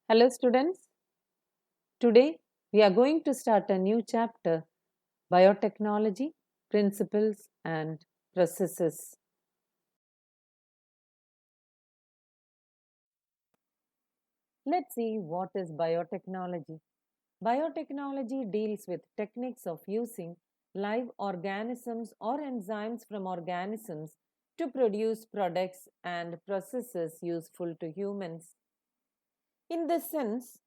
Hello, students. Today we are going to start a new chapter, Biotechnology, Principles and Processes. Let's see what is biotechnology. Biotechnology deals with techniques of using live organisms or enzymes from organisms to produce products and processes useful to humans. In this sense,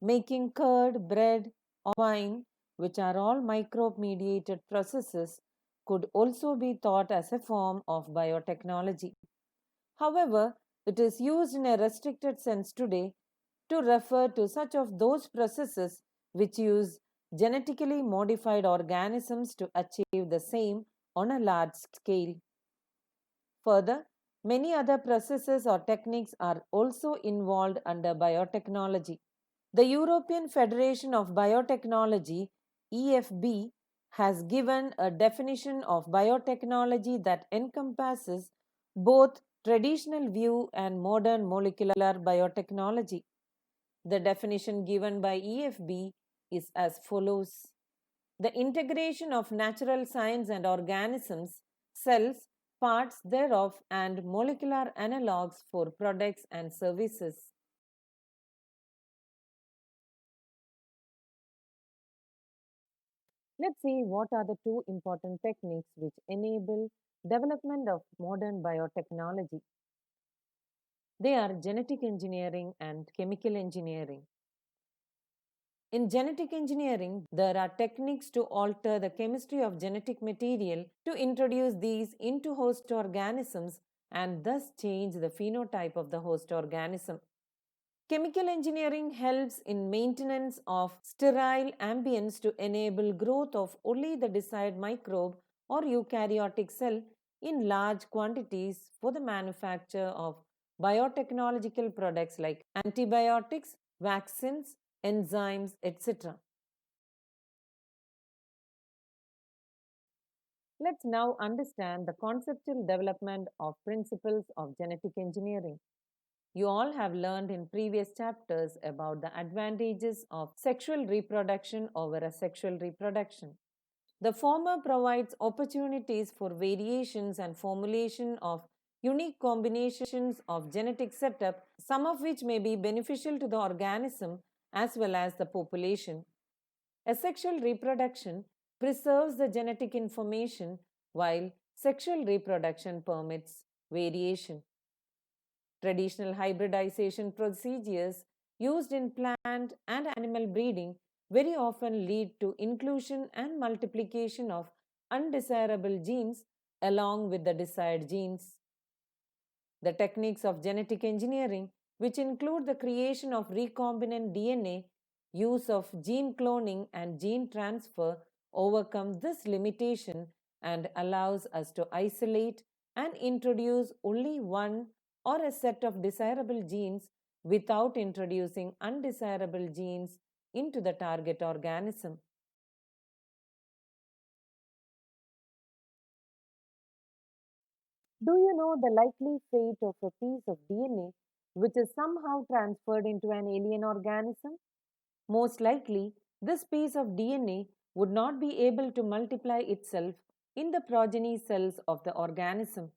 making curd, bread, or wine, which are all microbe mediated processes, could also be thought as a form of biotechnology. However, it is used in a restricted sense today to refer to such of those processes which use genetically modified organisms to achieve the same on a large scale. Further, many other processes or techniques are also involved under biotechnology. The European Federation of Biotechnology, EFB, has given a definition of biotechnology that encompasses both traditional view and modern molecular biotechnology. The definition given by EFB is as follows: the integration of natural science and organisms, cells, parts thereof, and molecular analogues for products and services. Let's see what are the two important techniques which enable development of modern biotechnology. They are genetic engineering and chemical engineering. In genetic engineering, there are techniques to alter the chemistry of genetic material to introduce these into host organisms and thus change the phenotype of the host organism. Chemical engineering helps in maintenance of sterile ambience to enable growth of only the desired microbe or eukaryotic cell in large quantities for the manufacture of biotechnological products like antibiotics, vaccines, enzymes, etc. Let's now understand the conceptual development of principles of genetic engineering. You all have learned in previous chapters about the advantages of sexual reproduction over asexual reproduction. The former provides opportunities for variations and formulation of unique combinations of genetic setup, some of which may be beneficial to the organism as well as the population. Asexual reproduction preserves the genetic information while sexual reproduction permits variation. Traditional hybridization procedures used in plant and animal breeding very often lead to inclusion and multiplication of undesirable genes along with the desired genes. The techniques of genetic engineering, which include the creation of recombinant DNA, use of gene cloning and gene transfer, overcome this limitation and allows us to isolate and introduce only one or a set of desirable genes without introducing undesirable genes into the target organism. Do you know the likely fate of a piece of DNA which is somehow transferred into an alien organism? Most likely, this piece of DNA would not be able to multiply itself in the progeny cells of the organism.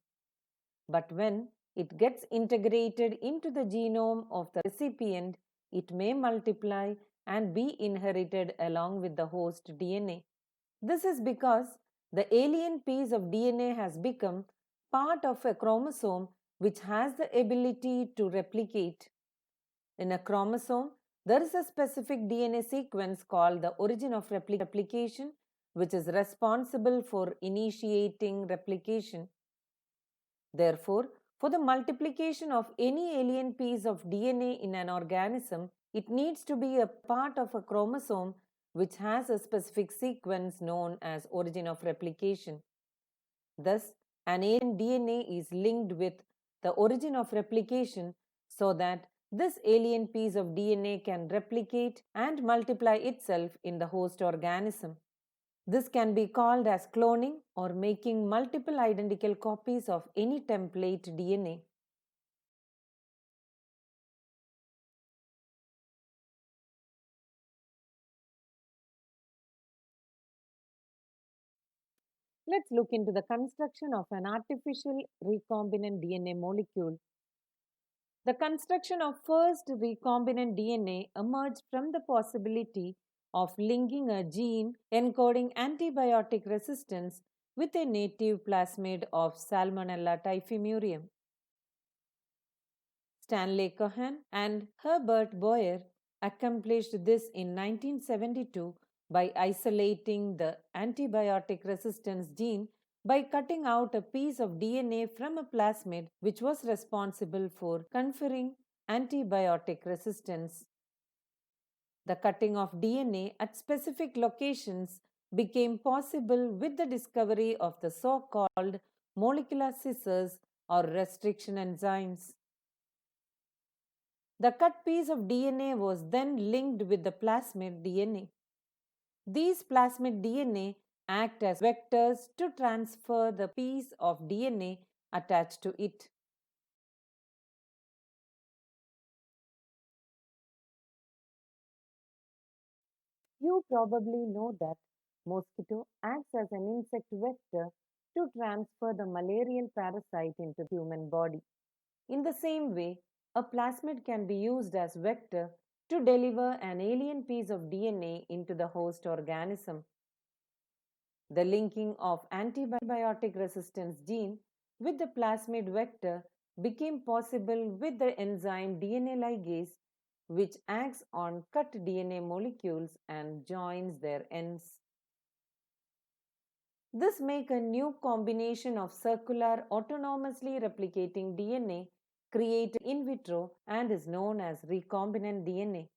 But when it gets integrated into the genome of the recipient, it may multiply and be inherited along with the host DNA. This is because the alien piece of DNA has become part of a chromosome which has the ability to replicate. In a chromosome, there is a specific DNA sequence called the origin of replication, which is responsible for initiating replication. Therefore, for the multiplication of any alien piece of DNA in an organism, it needs to be a part of a chromosome which has a specific sequence known as origin of replication. Thus, an alien DNA is linked with the origin of replication so that this alien piece of DNA can replicate and multiply itself in the host organism. This can be called as cloning or making multiple identical copies of any template DNA. Let's look into the construction of an artificial recombinant DNA molecule. The construction of first recombinant DNA emerged from the possibility of linking a gene encoding antibiotic resistance with a native plasmid of Salmonella typhimurium. Stanley Cohen and Herbert Boyer accomplished this in 1972 by isolating the antibiotic resistance gene by cutting out a piece of DNA from a plasmid which was responsible for conferring antibiotic resistance. The cutting of DNA at specific locations became possible with the discovery of the so called molecular scissors or restriction enzymes. The cut piece of DNA was then linked with the plasmid DNA. These plasmid DNA act as vectors to transfer the piece of DNA attached to it. You probably know that mosquito acts as an insect vector to transfer the malarial parasite into the human body. In the same way, a plasmid can be used as vector to deliver an alien piece of DNA into the host organism. The linking of antibiotic resistance gene with the plasmid vector became possible with the enzyme DNA ligase, which acts on cut DNA molecules and joins their ends. This makes a new combination of circular autonomously replicating DNA created in vitro and is known as recombinant DNA.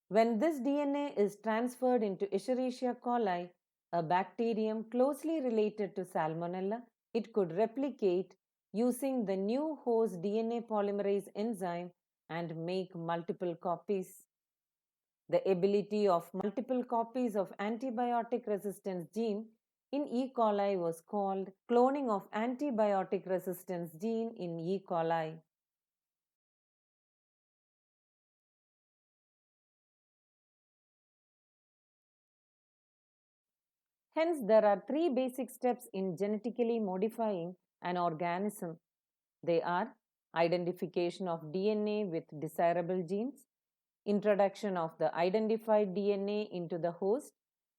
When this DNA is transferred into Escherichia coli, a bacterium closely related to Salmonella, it could replicate using the new host DNA polymerase enzyme and make multiple copies. The ability of multiple copies of antibiotic resistance gene in E. coli was called cloning of antibiotic resistance gene in E. coli. Hence, there are three basic steps in genetically modifying an organism. They are identification of DNA with desirable genes, introduction of the identified DNA into the host,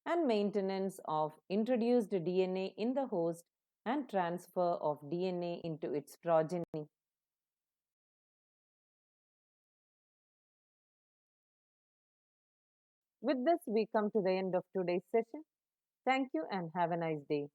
and maintenance of introduced DNA in the host and transfer of DNA into its progeny. With this, we come to the end of today's session. Thank you and have a nice day.